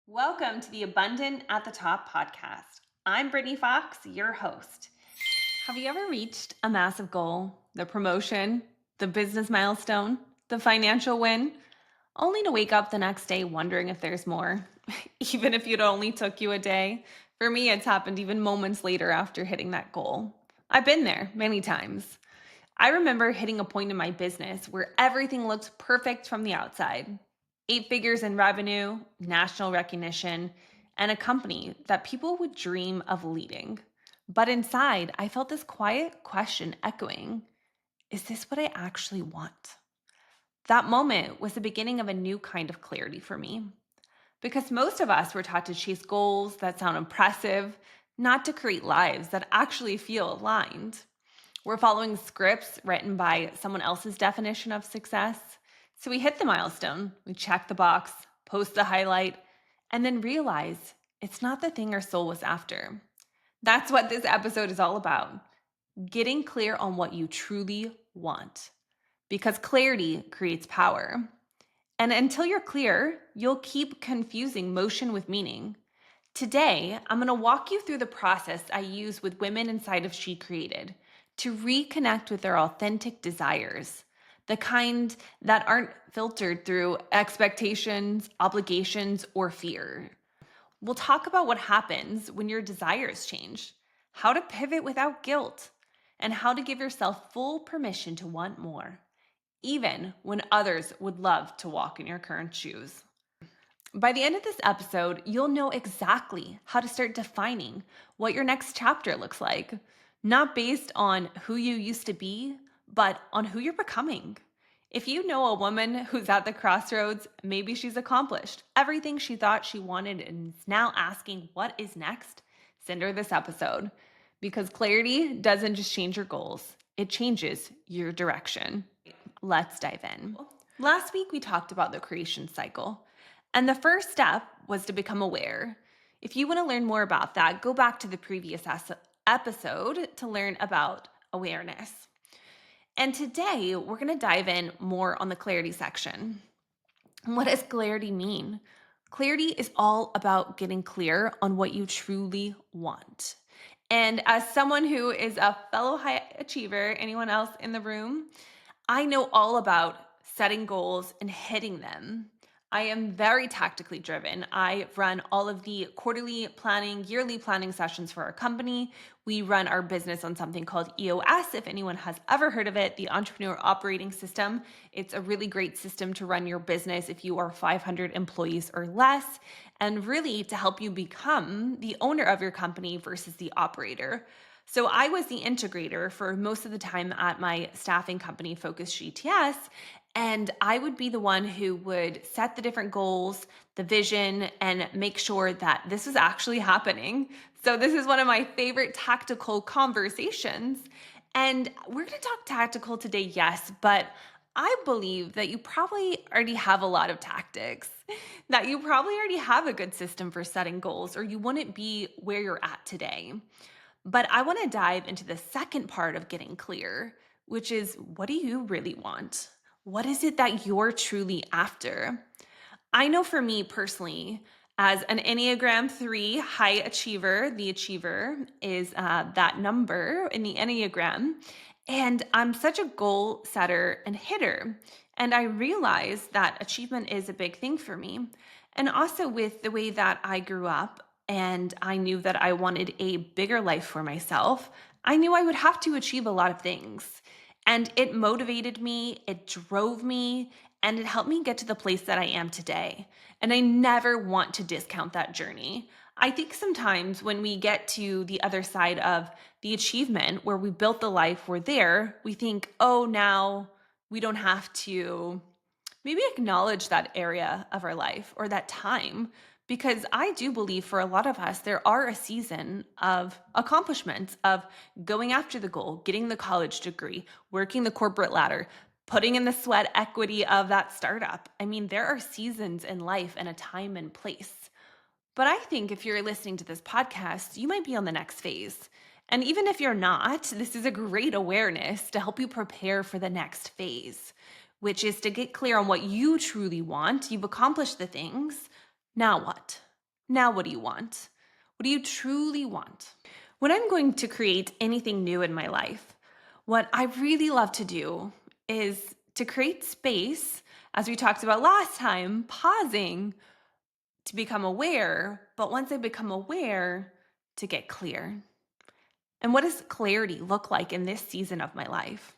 Welcome to the Abundant at the Top podcast. I'm Brittany Fox, your host. Have you ever reached a massive goal, the promotion, the business milestone, the financial win, only to wake up the next day wondering if there's more, even if it only took you a day? For me, it's happened even moments later after hitting that goal. I've been there many times. I remember hitting a point in my business where everything looked perfect from the outside. 8 figures in revenue, national recognition, and a company that people would dream of leading. But inside, I felt this quiet question echoing, is this what I actually want? That moment was the beginning of a new kind of clarity for me. Because most of us were taught to chase goals that sound impressive, not to create lives that actually feel aligned. We're following scripts written by someone else's definition of success. So we hit the milestone, we check the box, post the highlight, and then realize it's not the thing our soul was after. That's what this episode is all about, getting clear on what you truly want. Because clarity creates power. And until you're clear, you'll keep confusing motion with meaning. Today, I'm going to walk you through the process I use with women inside of She Created to reconnect with their authentic desires, the kind that aren't filtered through expectations, obligations, or fear. We'll talk about what happens when your desires change, how to pivot without guilt, and how to give yourself full permission to want more, even when others would love to walk in your current shoes. By the end of this episode, you'll know exactly how to start defining what your next chapter looks like, not based on who you used to be, but on who you're becoming. If you know a woman who's at the crossroads, maybe she's accomplished everything she thought she wanted and is now asking what is next, send her this episode. Because clarity doesn't just change your goals, it changes your direction. Let's dive in. Last week, we talked about the creation cycle. And the first step was to become aware. If you want to learn more about that, go back to the previous episode to learn about awareness. And today, we're going to dive in more on the clarity section. What does clarity mean? Clarity is all about getting clear on what you truly want. And as someone who is a fellow high achiever, anyone else in the room, I know all about setting goals and hitting them. I am very tactically driven. I run all of the quarterly planning, yearly planning sessions for our company. We run our business on something called EOS, if anyone has ever heard of it, the Entrepreneur Operating System. It's a really great system to run your business if you are 500 employees or less, and really to help you become the owner of your company versus the operator. So I was the integrator for most of the time at my staffing company, Focus GTS, and I would be the one who would set the different goals, the vision, and make sure that this is actually happening. So this is one of my favorite tactical conversations. And we're going to talk tactical today, yes, but I believe that you probably already have a lot of tactics, that you probably already have a good system for setting goals, or you wouldn't be where you're at today. But I want to dive into the second part of getting clear, which is, what do you really want? What is it that you're truly after? I know for me personally, as an Enneagram 3 high achiever, the achiever is that number in the Enneagram. And I'm such a goal setter and hitter. And I realize that achievement is a big thing for me. And also with the way that I grew up, and I knew that I wanted a bigger life for myself, I knew I would have to achieve a lot of things. And it motivated me, it drove me, and it helped me get to the place that I am today. And I never want to discount that journey. I think sometimes when we get to the other side of the achievement where we built the life we're there, we think, oh, now we don't have to maybe acknowledge that area of our life or that time. Because I do believe for a lot of us, there are a season of accomplishments, of going after the goal, getting the college degree, working the corporate ladder, putting in the sweat equity of that startup. I mean, there are seasons in life and a time and place. But I think if you're listening to this podcast, you might be on the next phase. And even if you're not, this is a great awareness to help you prepare for the next phase, which is to get clear on what you truly want. You've accomplished the things. Now what? Now, what do you want? What do you truly want? When I'm going to create anything new in my life, what I really love to do is to create space, as we talked about last time, pausing to become aware. But once I become aware, to get clear. And what does clarity look like in this season of my life?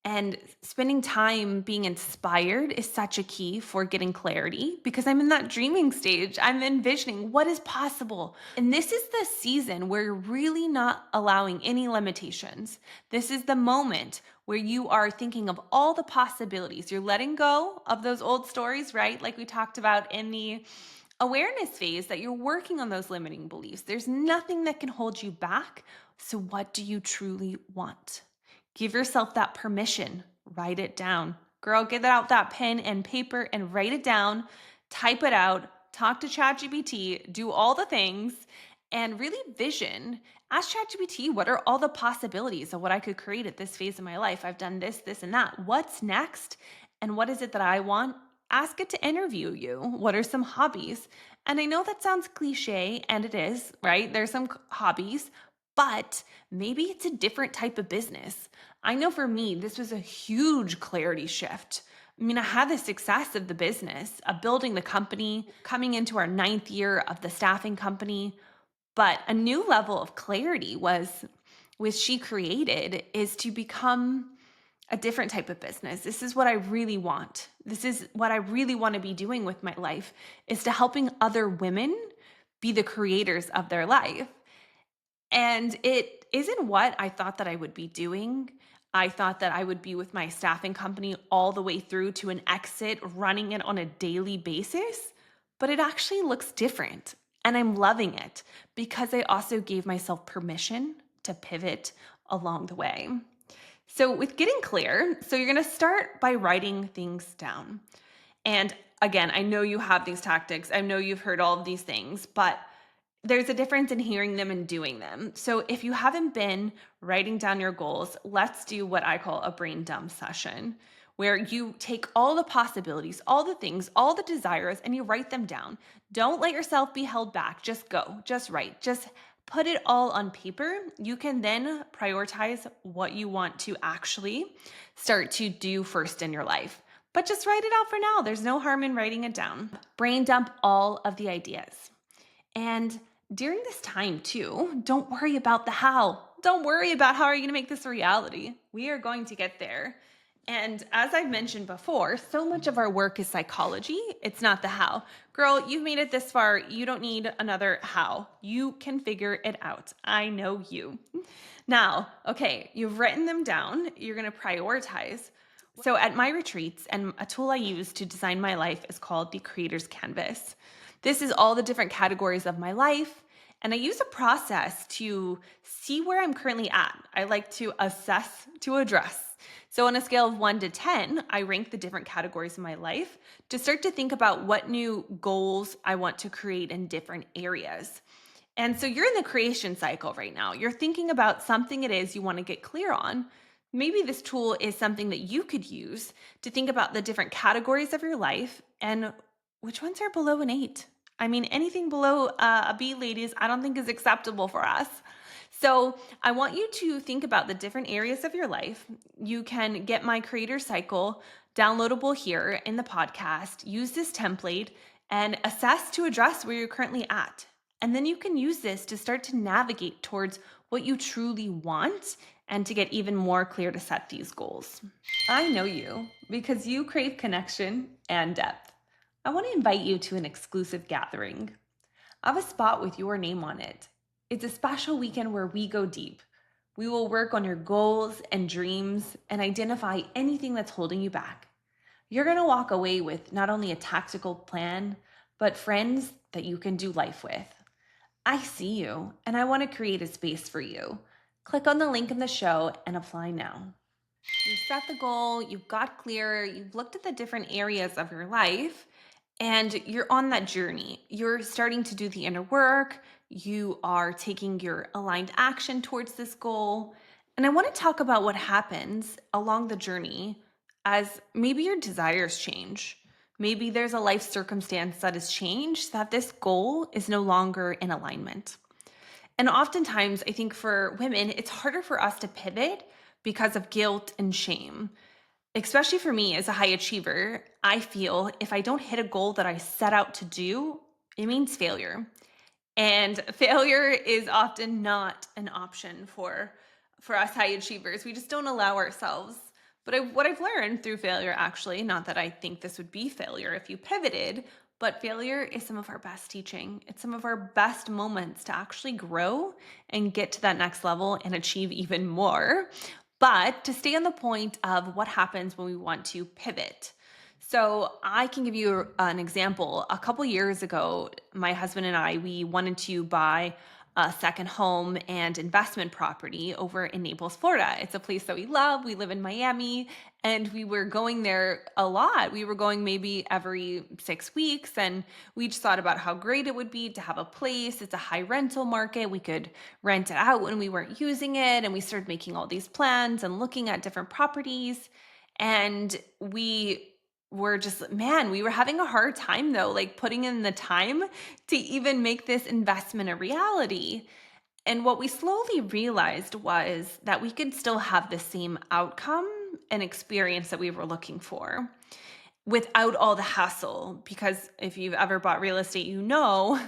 And spending time being inspired is such a key for getting clarity because I'm in that dreaming stage. I'm envisioning what is possible. And this is the season where you're really not allowing any limitations. This is the moment where you are thinking of all the possibilities. You're letting go of those old stories, right? Like we talked about in the awareness phase, that you're working on those limiting beliefs. There's nothing that can hold you back. So, what do you truly want? Give yourself that permission. Write it down. Girl, get out that pen and paper and write it down. Type it out. Talk to ChatGPT. Do all the things and really vision. Ask ChatGPT, what are all the possibilities of what I could create at this phase of my life? I've done this, this, and that. What's next? And what is it that I want? Ask it to interview you. What are some hobbies? And I know that sounds cliche, and it is, right? There's some hobbies, but maybe it's a different type of business. I know for me, this was a huge clarity shift. I mean, I had the success of the business, of building the company, coming into our 9th year of the staffing company. But a new level of clarity was, with She Created, is to become a different type of business. This is what I really want. This is what I really want to be doing with my life, is to helping other women be the creators of their life. And it isn't what I thought that I would be doing. I thought that I would be with my staffing company all the way through to an exit, running it on a daily basis. But it actually looks different. And I'm loving it because I also gave myself permission to pivot along the way. So, with getting clear, so you're going to start by writing things down. And again, I know you have these tactics. I know you've heard all of these things, but there's a difference in hearing them and doing them. So if you haven't been writing down your goals, let's do what I call a brain dump session, where you take all the possibilities, all the things, all the desires, and you write them down. Don't let yourself be held back. Just go, just write, just put it all on paper. You can then prioritize what you want to actually start to do first in your life. But just write it out for now. There's no harm in writing it down. Brain dump all of the ideas. And during this time too, don't worry about the how. Don't worry about how are you going to make this a reality. We are going to get there. And as I've mentioned before, so much of our work is psychology. It's not the how. Girl, you've made it this far. You don't need another how. You can figure it out. I know you. Now, okay, you've written them down. You're going to prioritize. So at my retreats, and a tool I use to design my life is called the Creator's Canvas. This is all the different categories of my life. And I use a process to see where I'm currently at. I like to assess to address. So on a scale of 1 to 10, I rank the different categories of my life to start to think about what new goals I want to create in different areas. And so you're in the creation cycle right now. You're thinking about something it is you want to get clear on. Maybe this tool is something that you could use to think about the different categories of your life and which ones are below an 8. I mean, anything below a B, ladies, I don't think is acceptable for us. So I want you to think about the different areas of your life. You can get my creator cycle downloadable here in the podcast. Use this template and assess to address where you're currently at. And then you can use this to start to navigate towards what you truly want and to get even more clear to set these goals. I know you because you crave connection and depth. I want to invite you to an exclusive gathering. I have a spot with your name on it. It's a special weekend where we go deep. We will work on your goals and dreams and identify anything that's holding you back. You're going to walk away with not only a tactical plan, but friends that you can do life with. I see you, and I want to create a space for you. Click on the link in the show and apply now. You've set the goal, you've got clear, you've looked at the different areas of your life, and you're on that journey. You're starting to do the inner work. You are taking your aligned action towards this goal. And I want to talk about what happens along the journey as maybe your desires change. Maybe there's a life circumstance that has changed that this goal is no longer in alignment. And oftentimes, I think for women, it's harder for us to pivot because of guilt and shame. Especially for me as a high achiever, I feel if I don't hit a goal that I set out to do, it means failure. And failure is often not an option for us high achievers. We just don't allow ourselves. But what I've learned through failure, actually, not that I think this would be failure if you pivoted, but failure is some of our best teaching. It's some of our best moments to actually grow and get to that next level and achieve even more. But to stay on the point of what happens when we want to pivot. So I can give you an example. A couple years ago, my husband and I, we wanted to buy a second home and investment property over in Naples, Florida. It's a place that we love. We live in Miami and we were going there a lot. We were going maybe every 6 weeks, and we just thought about how great it would be to have a place. It's a high rental market. We could rent it out when we weren't using it. And we started making all these plans and looking at different properties. And we're just, man, we were having a hard time though, like putting in the time to even make this investment a reality. And what we slowly realized was that we could still have the same outcome and experience that we were looking for without all the hassle. Because if you've ever bought real estate, you know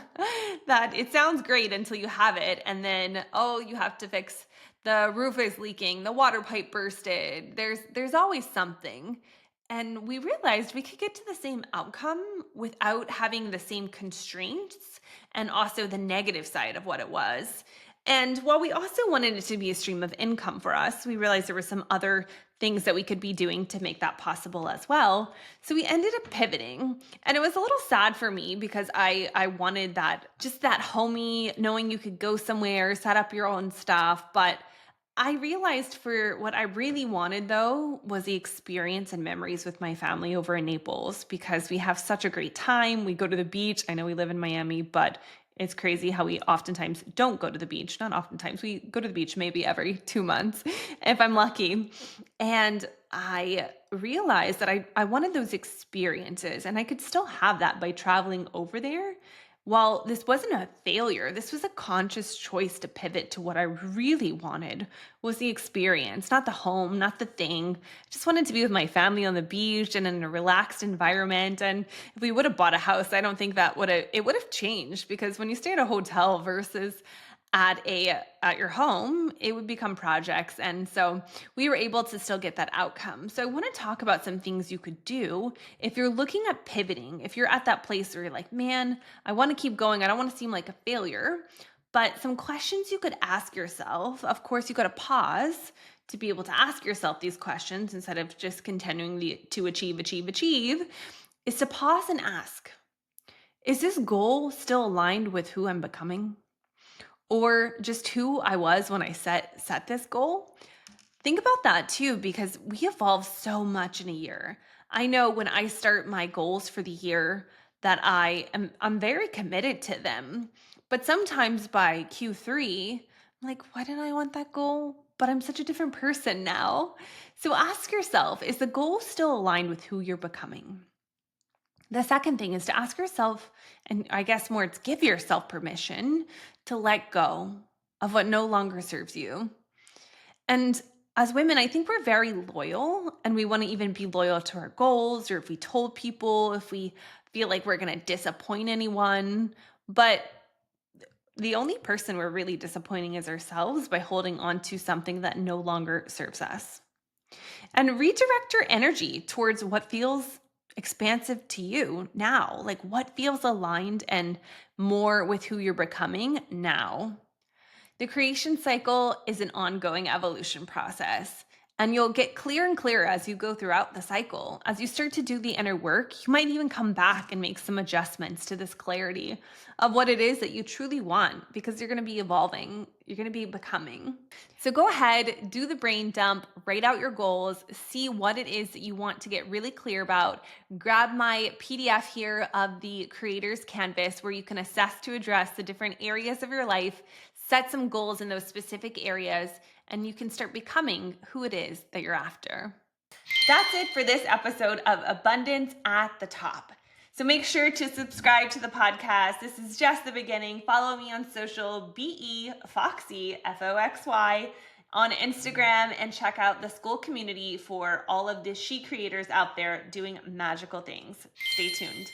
that it sounds great until you have it. And then, oh, you have to fix the roof is leaking, the water pipe bursted. There's always something. And we realized we could get to the same outcome without having the same constraints and also the negative side of what it was. And while we also wanted it to be a stream of income for us, we realized there were some other things that we could be doing to make that possible as well. So we ended up pivoting. And it was a little sad for me because I wanted that, just that homey, knowing you could go somewhere, set up your own stuff. But I realized for what I really wanted though was the experience and memories with my family over in Naples because we have such a great time. We go to the beach. I know we live in Miami, but it's crazy how we oftentimes don't go to the beach. Not oftentimes. We go to the beach maybe every 2 months if I'm lucky. And I realized that I wanted those experiences, and I could still have that by traveling over there. While this wasn't a failure, this was a conscious choice to pivot to what I really wanted was the experience, not the home, not the thing. I just wanted to be with my family on the beach and in a relaxed environment. And if we would have bought a house, I don't think that would have changed, because when you stay at a hotel versus at your home, it would become projects. And so we were able to still get that outcome. So I want to talk about some things you could do if you're looking at pivoting. If you're at that place where you're like, man, I want to keep going, I don't want to seem like a failure. But some questions you could ask yourself. Of course, you got to pause to be able to ask yourself these questions instead of just continuing to achieve, is to pause and ask, is this goal still aligned with who I'm becoming? Or just who I was when I set this goal? Think about that too, because we evolve so much in a year. I know when I start my goals for the year that I'm very committed to them. But sometimes by Q3, I'm like, why didn't I want that goal? But I'm such a different person now. So ask yourself, is the goal still aligned with who you're becoming? The second thing is to ask yourself, and I guess more, it's give yourself permission to let go of what no longer serves you. And as women, I think we're very loyal and we want to even be loyal to our goals, or if we told people, if we feel like we're going to disappoint anyone. But the only person we're really disappointing is ourselves by holding on to something that no longer serves us. And redirect your energy towards what feels expansive to you now, like what feels aligned and more with who you're becoming now. The creation cycle is an ongoing evolution process, and you'll get clearer and clearer as you go throughout the cycle. As you start to do the inner work, you might even come back and make some adjustments to this clarity of what it is that you truly want, because you're going to be evolving, you're going to be becoming. So go ahead, do the brain dump, write out your goals, see what it is that you want to get really clear about. Grab my PDF here of the Creator's Canvas where you can assess to address the different areas of your life, set some goals in those specific areas, and you can start becoming who it is that you're after. That's it for this episode of Abundance at the Top. So make sure to subscribe to the podcast. This is just the beginning. Follow me on social, Foxy, Foxy, on Instagram, and check out the school community for all of the she creators out there doing magical things. Stay tuned.